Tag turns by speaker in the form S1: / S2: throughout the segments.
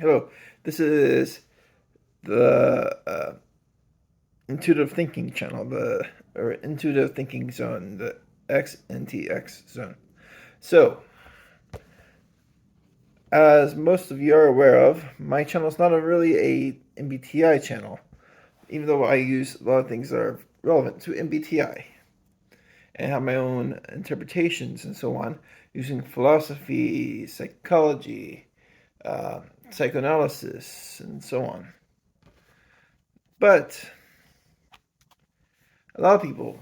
S1: Hello, this is the Intuitive Thinking channel, or Intuitive Thinking Zone, the XNTX zone. So, as most of you are aware of, my channel is not really a MBTI channel, even though I use a lot of things that are relevant to MBTI and have my own interpretations and so on, using philosophy, psychology, uh, psychoanalysis, and so on. But a lot of people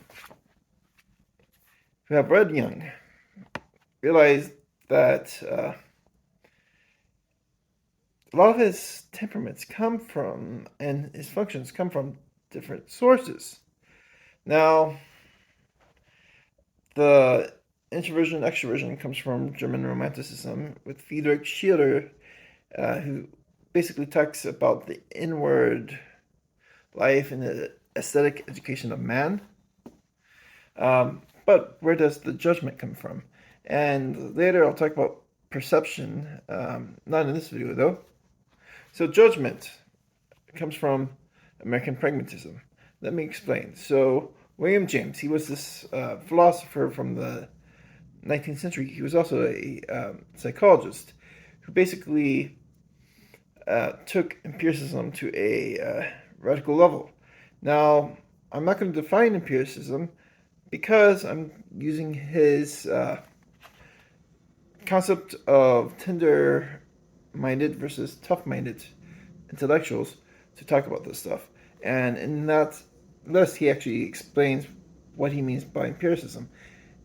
S1: who have read Jung realize that a lot of his temperaments come from, and his functions come from different sources. Now, the introversion extroversion comes from German Romanticism with Friedrich Schiller, who basically talks about the inward life and the aesthetic education of man. But where does the judgment come from? And later I'll talk about perception, not in this video though. So judgment comes from American Pragmatism. Let me explain. So William James, he was this philosopher from the 19th century. He was also a psychologist who basically took empiricism to a radical level. Now, I'm not going to define empiricism because I'm using his concept of tender-minded versus tough-minded intellectuals to talk about this stuff. And in that list, he actually explains what he means by empiricism.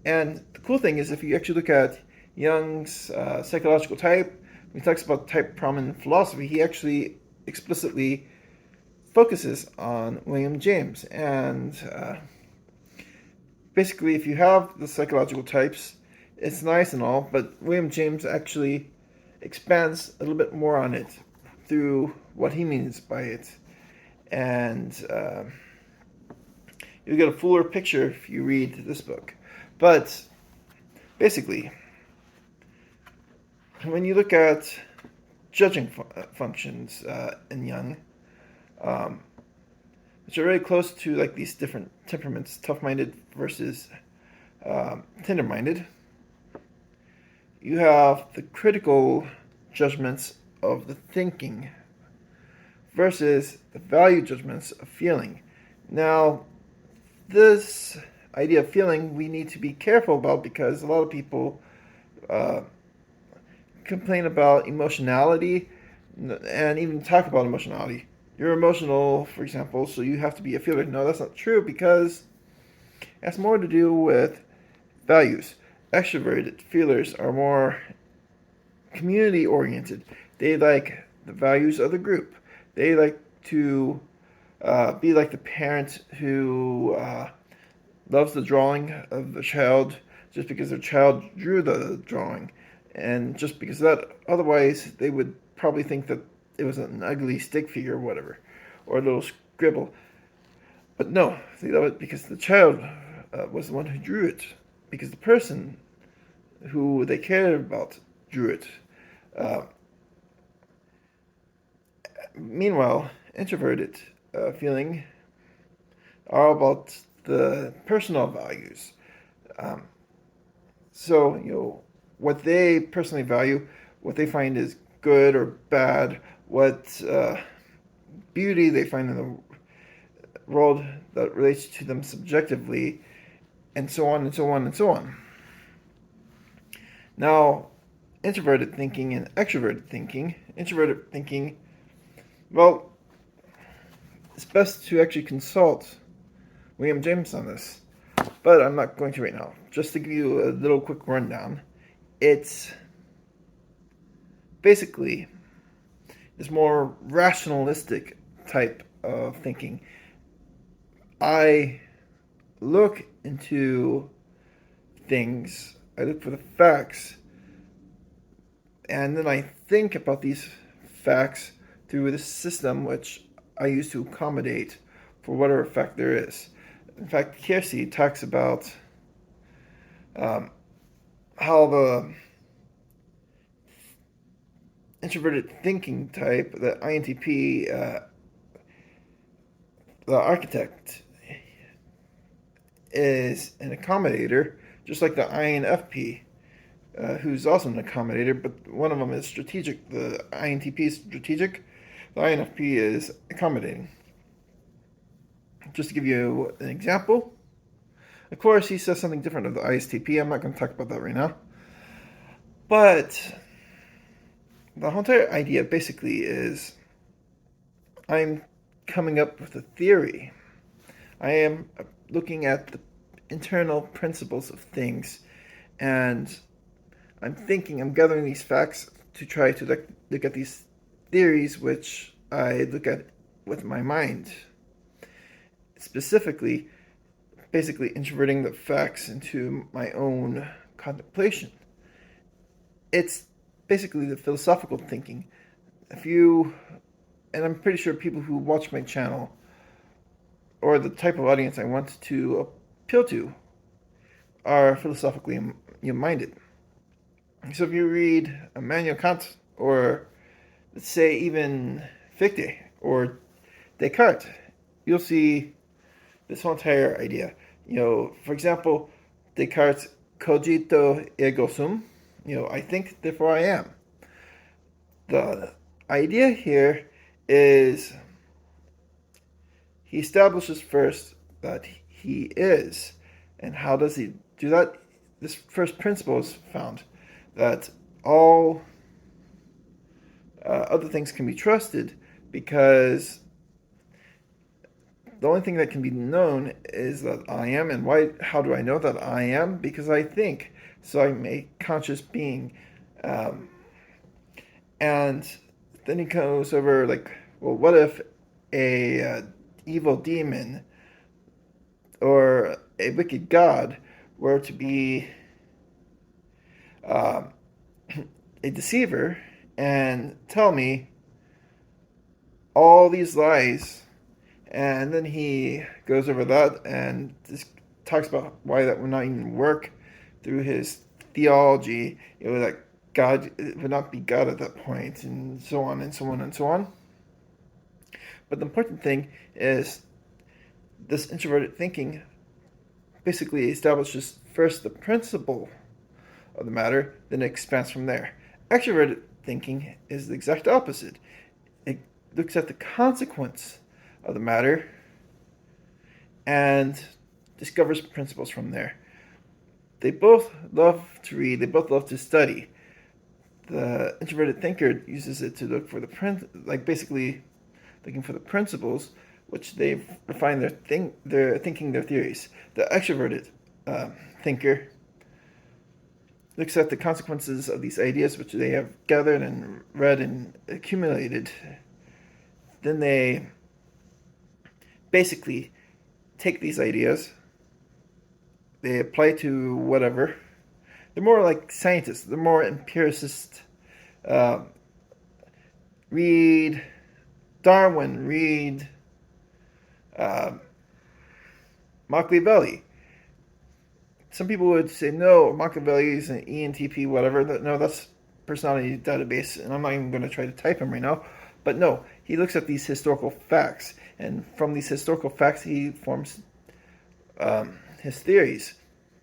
S1: And the cool thing is, if you actually look at Jung's psychological type, when he talks about type prominent philosophy, he actually explicitly focuses on William James. And basically, if you have the psychological types, it's nice and all, but William James actually expands a little bit more on it through what he means by it. And you'll get a fuller picture if you read this book. But basically, when you look at judging functions in Jung, which are very close to like these different temperaments, tough-minded versus tender-minded, you have the critical judgments of the thinking versus the value judgments of feeling. Now, this idea of feeling we need to be careful about because a lot of people complain about emotionality and even talk about emotionality. You're emotional, for example, so you have to be a feeler. No, that's not true because it has more to do with values. Extroverted feelers are more community oriented. They like the values of the group. They like to be like the parent who loves the drawing of the child just because their child drew the drawing. And just because of that, otherwise they would probably think that it was an ugly stick figure or whatever, or a little scribble. But no, they love it because the child was the one who drew it, because the person who they cared about drew it. Meanwhile, introverted feeling are about the personal values. So, what they personally value, what they find is good or bad, what beauty they find in the world that relates to them subjectively, and so on and so on and so on. Now, introverted thinking and extroverted thinking, well, it's best to actually consult William James on this, but I'm not going to right now. Just to give you a little quick rundown, it's basically this more rationalistic type of thinking. I look into things, I look for the facts, and then I think about these facts through this system which I use to accommodate for whatever fact there is. In fact, Kiersey talks about how introverted thinking type, the INTP, the architect, is an accommodator, just like the INFP, who's also an accommodator, but one of them is strategic. The INTP is strategic, the INFP is accommodating. Just to give you an example, of course, he says something different of the ISTP. I'm not going to talk about that right now. But the whole entire idea basically is I'm coming up with a theory. I am looking at the internal principles of things, and I'm gathering these facts to try to look at these theories, which I look at with my mind. Specifically, basically introverting the facts into my own contemplation. It's basically the philosophical thinking. And I'm pretty sure people who watch my channel, or the type of audience I want to appeal to, are philosophically minded. So if you read Immanuel Kant, or let's say even Fichte or Descartes, you'll see this whole entire idea. For example, Descartes' cogito ergo sum, I think, therefore I am. The idea here is he establishes first that he is. And how does he do that? This first principle is found that all other things can be trusted, because the only thing that can be known is that I am. And why? How do I know that I am? Because I think. So I'm a conscious being. And then he goes over, like, well, what if a evil demon or a wicked god were to be a deceiver and tell me all these lies? And then he goes over that and just talks about why that would not even work through his theology. That God would not be God at that point, and so on and so on and so on. But the important thing is this introverted thinking basically establishes first the principle of the matter, then it expands from there. Extroverted thinking is the exact opposite. It looks at the consequence of the matter and discovers principles from there. They both love to read, they both love to study. The introverted thinker uses it to look for basically looking for the principles, which they refine their thinking, their theories. The extroverted thinker looks at the consequences of these ideas, which they have gathered and read and accumulated. Then they basically take these ideas, they apply to whatever. They're more like scientists. They're more empiricists. Read Darwin. Read Machiavelli. Some people would say, no, Machiavelli is an ENTP, whatever. No, that's personality database, and I'm not even going to try to type him right now. But no, he looks at these historical facts, and from these historical facts, he forms his theories.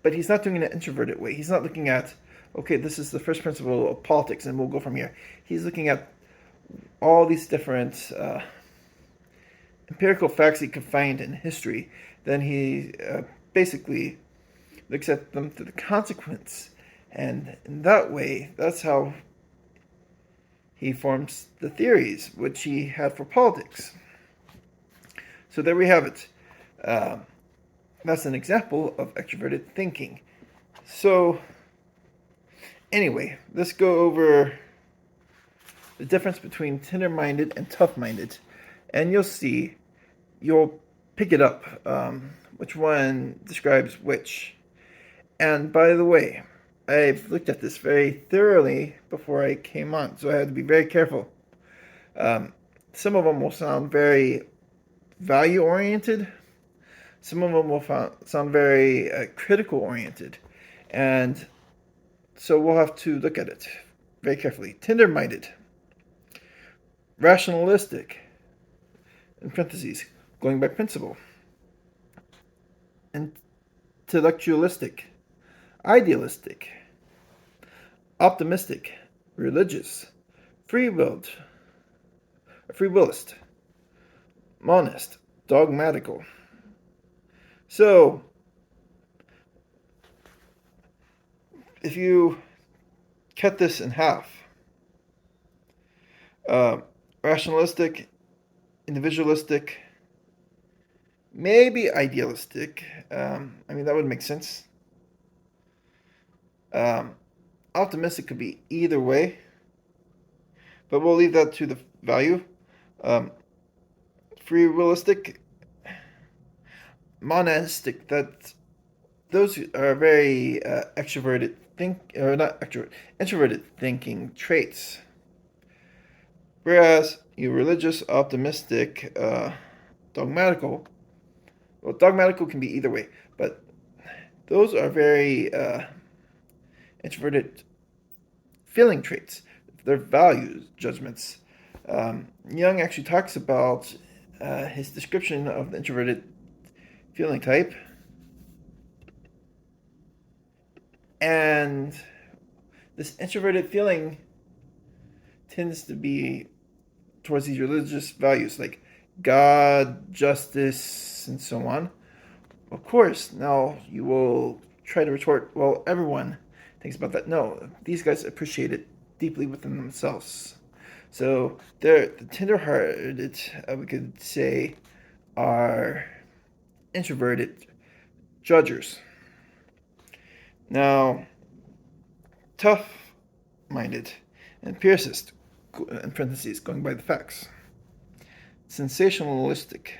S1: But he's not doing it in an introverted way. He's not looking at, okay, this is the first principle of politics, and we'll go from here. He's looking at all these different empirical facts he could find in history. Then he basically looks at them to the consequence. And in that way, that's how he forms the theories, which he had for politics. So there we have it. That's an example of extroverted thinking. So, anyway, let's go over the difference between tender-minded and tough-minded. And you'll pick it up, which one describes which. And by the way, I've looked at this very thoroughly before I came on, so I had to be very careful. Some of them will sound very value-oriented. Some of them will sound very critical-oriented. And so we'll have to look at it very carefully. Tender-minded. rationalistic, in parentheses, going by principle, intellectualistic, idealistic, optimistic, religious, free-willed, free-willist, monist, dogmatical. So, if you cut this in half, rationalistic, individualistic, maybe idealistic. That would make sense. Optimistic could be either way, but we'll leave that to the value. Free willistic, monastic. Those are very extroverted introverted thinking traits. Whereas you religious, optimistic, dogmatical. Well, dogmatical can be either way, but those are very introverted feeling traits. They're values judgments. Jung actually talks about his description of the introverted feeling type. And this introverted feeling tends to be towards these religious values like God, justice, and so on. Of course, now you will try to retort, well, everyone thinks about that. No, these guys appreciate it deeply within themselves. So they're the tender-hearted, we could say, are introverted judgers. Now, tough-minded, empiricist, in parentheses, going by the facts. Sensationalistic,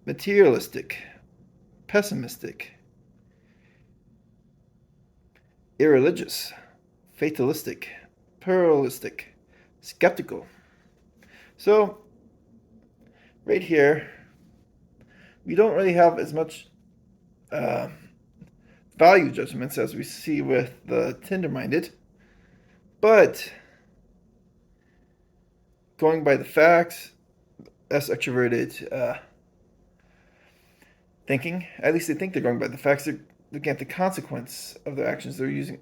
S1: materialistic, pessimistic, irreligious, fatalistic, pluralistic, skeptical. So, right here, we don't really have as much value judgments as we see with the tender-minded, but going by the facts, that's extroverted thinking. At least they think they're going by the facts. They're looking at the consequence of their actions they're using,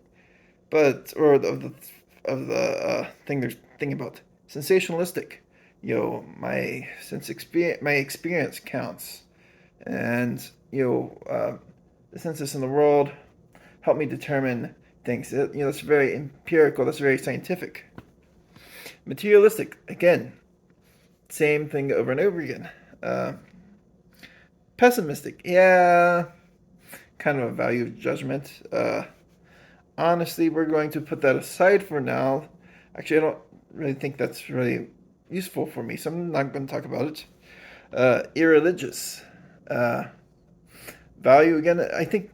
S1: or of the thing they're thinking about. Sensationalistic, my experience counts, and the census in the world help me determine things. That's very empirical. That's very scientific. Materialistic, again, same thing over and over again. Pessimistic, yeah, kind of a value judgment. Honestly, we're going to put that aside for now. Actually, I don't really think that's really useful for me, so I'm not going to talk about it. Irreligious. Value, again, I think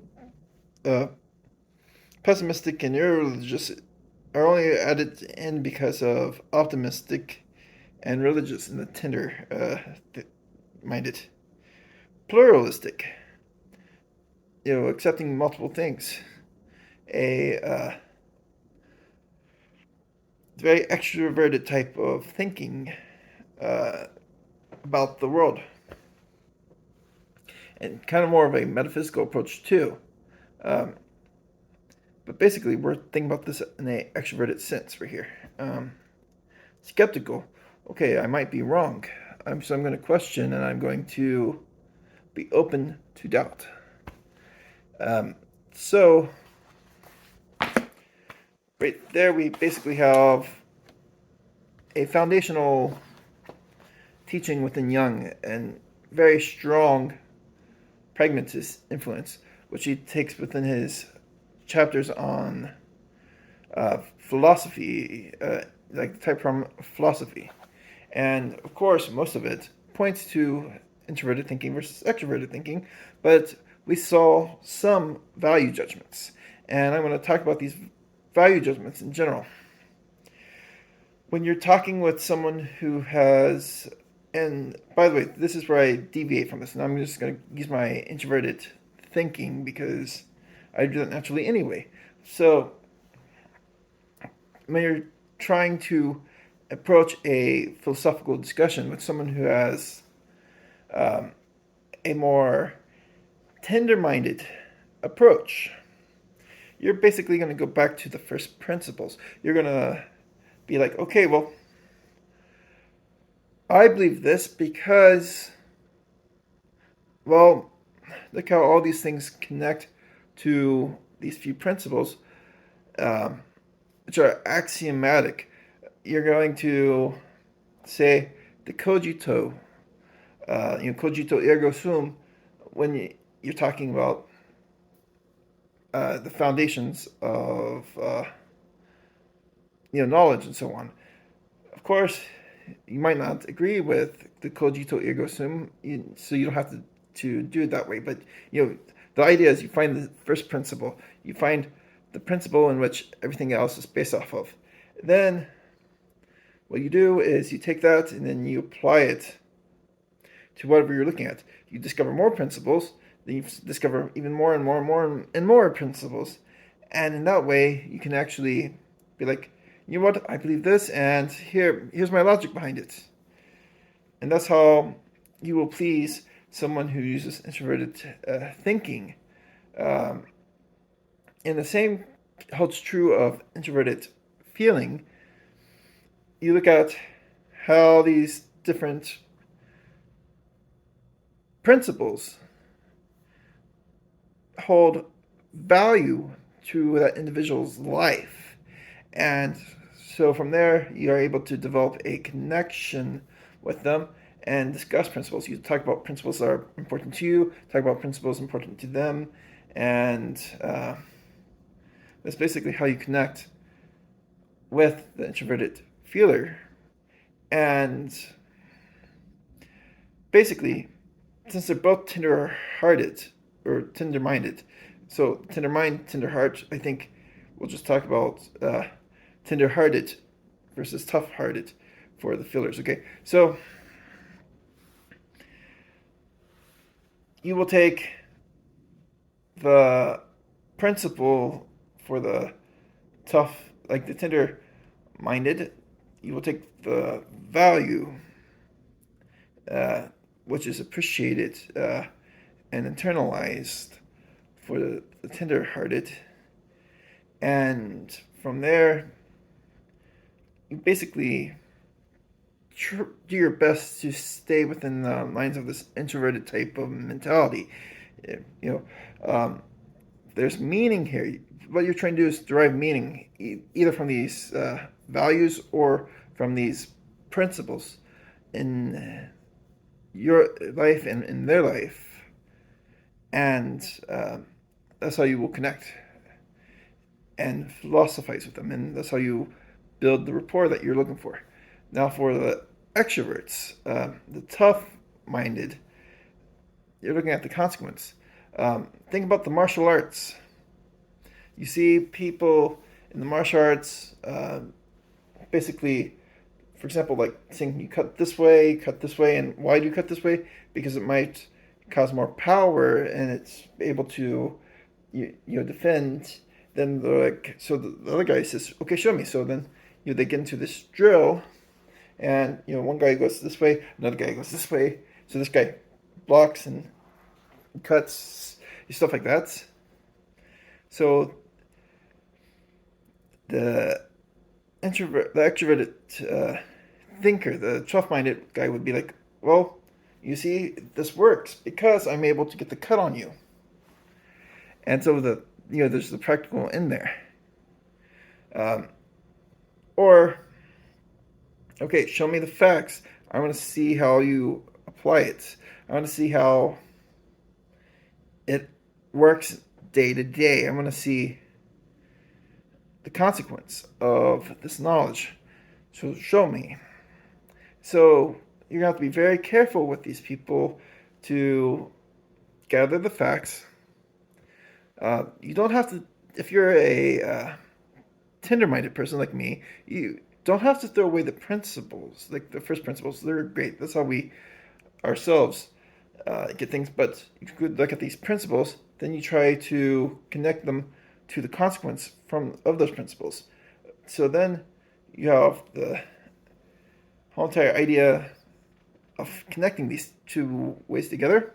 S1: pessimistic and irreligious are only added in because of optimistic and religious and the tender-minded. Pluralistic, accepting multiple things. A very extroverted type of thinking about the world. And kind of more of a metaphysical approach too. But basically, we're thinking about this in an extroverted sense right here. Skeptical. Okay, I might be wrong. So I'm going to question, and I'm going to be open to doubt. So, right there we basically have a foundational teaching within Jung and very strong pragmatist influence, which he takes within his chapters on philosophy, like the type from philosophy. And of course, most of it points to introverted thinking versus extroverted thinking, but we saw some value judgments. And I'm going to talk about these value judgments in general. When you're talking with someone who has, and by the way, this is where I deviate from this, and I'm just going to use my introverted thinking because I do that naturally anyway. So when you're trying to approach a philosophical discussion with someone who has a more tender-minded approach, you're basically going to go back to the first principles. You're going to be like, okay, well, I believe this because, well, look how all these things connect to these few principles, which are axiomatic. You're going to say the cogito, cogito ergo sum, when you're talking about the foundations of knowledge and so on. Of course, you might not agree with the cogito ergo sum, so you don't have to do it that way. But the idea is you find the first principle, you find the principle in which everything else is based off of. Then what you do is you take that and then you apply it to whatever you're looking at. You discover more principles, then you discover even more and more and more and more principles. And in that way, you can actually be like, you know what, I believe this, and here's my logic behind it. And that's how you will please someone who uses introverted thinking. And the same holds true of introverted feeling. You look at how these different principles hold value to that individual's life. And so from there, you are able to develop a connection with them and discuss principles. You talk about principles that are important to you, talk about principles important to them, and that's basically how you connect with the introverted feeler. And basically, since they're both tender-hearted or tender-minded, so tender mind, tender heart, I think we'll just talk about tender-hearted versus tough-hearted for the feelers. Okay, so you will take the principle for the tough, like the tender-minded, you will take the value, which is appreciated and internalized for the tender-hearted, and from there, you basically do your best to stay within the lines of this introverted type of mentality. There's meaning here. What you're trying to do is derive meaning either from these values or from these principles in your life and in their life. And that's how you will connect and philosophize with them. And that's how you build the rapport that you're looking for. Now for the extroverts, the tough-minded, you're looking at the consequence. Think about the martial arts. You see people in the martial arts basically, for example, like saying you cut this way, and why do you cut this way? Because it might cause more power and it's able to defend. Then they're like, so the other guy says, okay, show me. So then they get into this drill, and one guy goes this way, another guy goes this way. So this guy blocks and cuts, stuff like that. So the extroverted thinker, the tough-minded guy, would be like, well, you see, this works because I'm able to get the cut on you. And so there's the practical in there. Or, okay, show me the facts. I want to see how you apply it. I want to see how it works day to day. I want to see the consequence of this knowledge. So show me. So you're going to have to be very careful with these people to gather the facts. You don't have to, if you're a tender-minded person like me, you don't have to throw away the principles, like the first principles. They're great. That's how we ourselves get things. But you could look at these principles, then you try to connect them to the consequence of those principles. So then you have the whole entire idea of connecting these two ways together.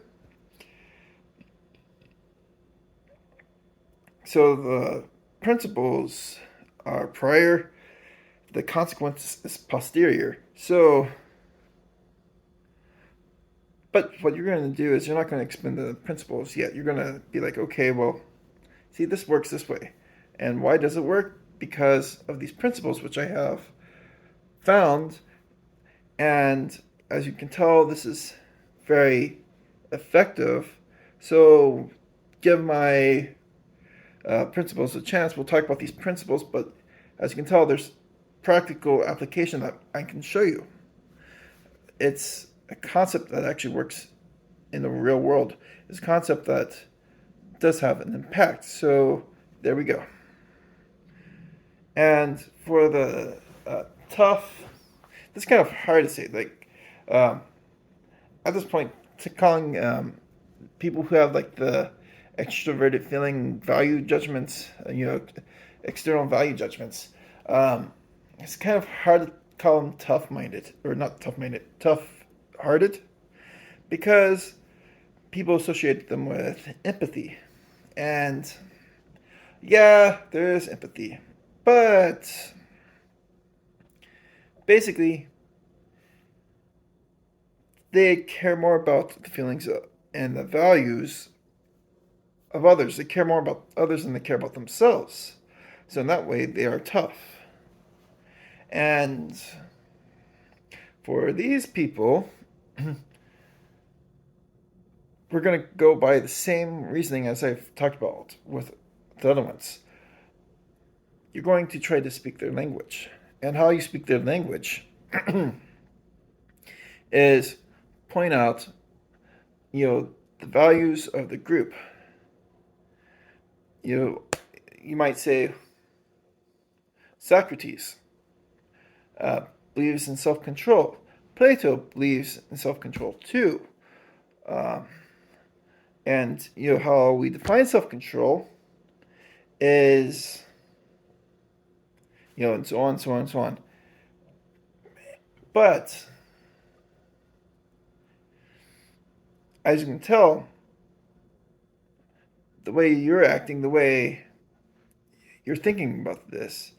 S1: So the principles are prior, the consequence is posterior. So, but what you're going to do is you're not going to explain the principles yet. You're going to be like, okay, well, see, this works this way. And why does it work? Because of these principles, which I have found. And as you can tell, this is very effective. So give my principles a chance. We'll talk about these principles, but as you can tell, there's practical application that I can show you. It's a concept that actually works in the real world. It's a concept that does have an impact. So there we go. And for the tough, this is kind of hard to say. Like at this point, to calling people who have like the extroverted feeling value judgments, external value judgments, it's kind of hard to call them tough-minded, or not tough-minded, tough-hearted, because people associate them with empathy. And yeah, there is empathy, but basically they care more about the feelings and the values of others. They care more about others than they care about themselves. So in that way, they are tough. And for these people, we're going to go by the same reasoning as I've talked about with the other ones. You're going to try to speak their language. And how you speak their language is point out, the values of the group. You might say, Socrates believes in self-control. Plato believes in self-control too. And how we define self-control is, and so on, so on, so on. But as you can tell, the way you're acting, the way you're thinking about this,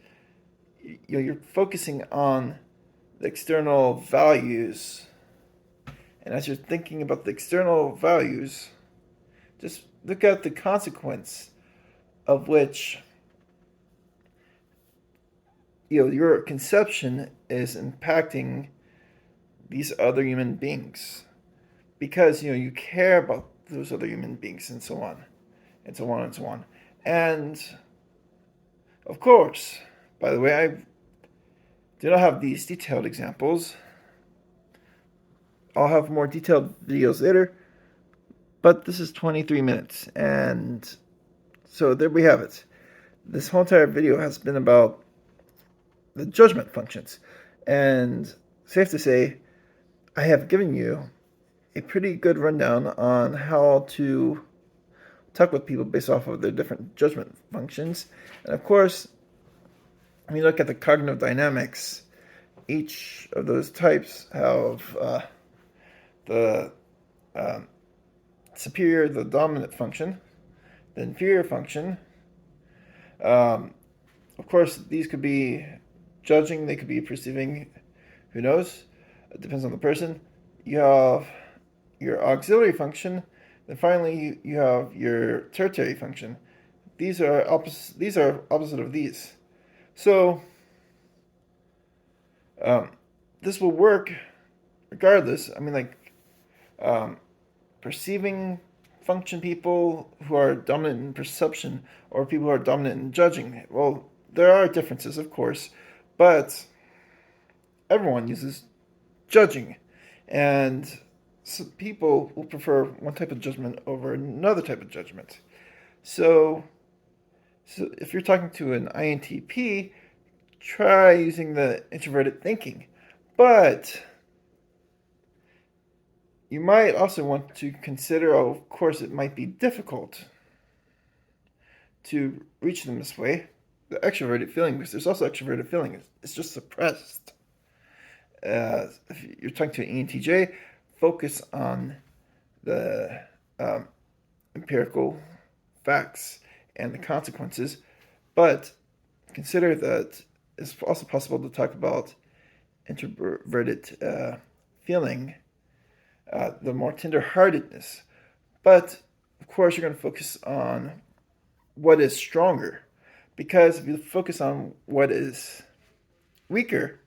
S1: you're focusing on the external values. And as you're thinking about the external values, just look at the consequence of which your conception is impacting these other human beings, because you care about those other human beings, and so on and so on and so on. And of course, by the way, I do not have these detailed examples. I'll have more detailed videos later, but this is 23 minutes, and so there we have it. This whole entire video has been about the judgment functions, and safe to say, I have given you a pretty good rundown on how to talk with people based off of their different judgment functions. And of course, when you look at the cognitive dynamics, each of those types have the superior, the dominant function, the inferior function. Of course, these could be judging, they could be perceiving, who knows? It depends on the person. You have your auxiliary function, then finally you have your tertiary function. These are opposite of these. So this will work regardless. I mean, perceiving function people who are dominant in perception, or people who are dominant in judging. Well, there are differences, of course, but everyone uses judging, and so people will prefer one type of judgment over another type of judgment. So if you're talking to an INTP, try using the introverted thinking. But you might also want to consider, of course, it might be difficult to reach them this way, the extroverted feeling, because there's also extroverted feeling. It's just suppressed. if you're talking to an ENTJ, focus on the empirical facts and the consequences, but consider that it's also possible to talk about introverted feeling, the more tender-heartedness. But of course, you're going to focus on what is stronger, because if you focus on what is weaker,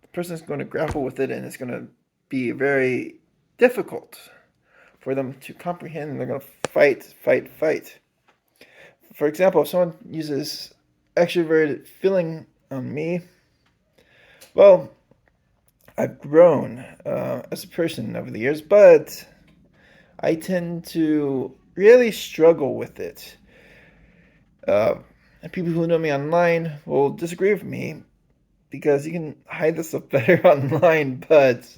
S1: the person is going to grapple with it, and it's going to be very difficult for them to comprehend, and they're going to fight. For example, if someone uses extroverted feeling on me, well, I've grown as a person over the years, but I tend to really struggle with it. And people who know me online will disagree with me because you can hide this stuff better online, but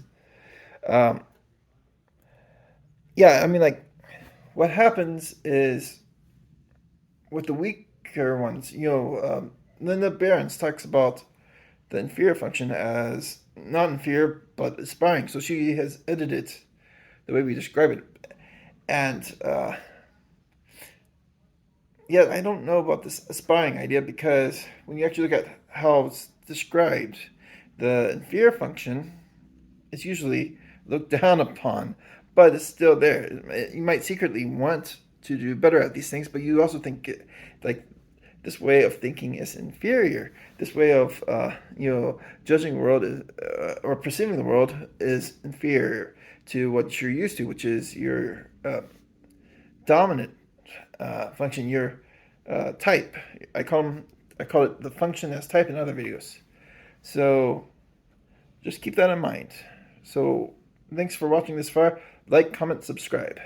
S1: yeah, I mean, like, what happens is with the weaker ones, Linda Behrens talks about the inferior function as not inferior but aspiring. So she has edited the way we describe it. And yeah, I don't know about this aspiring idea, because when you actually look at how it's described, the inferior function is usually looked down upon, but it's still there. You might secretly want to do better at these things, but you also think like this way of thinking is inferior. This way of judging the world or perceiving the world is inferior to what you're used to, which is your dominant function, your type. I call it the function as type in other videos. So just keep that in mind. So thanks for watching this far. Like, comment, subscribe.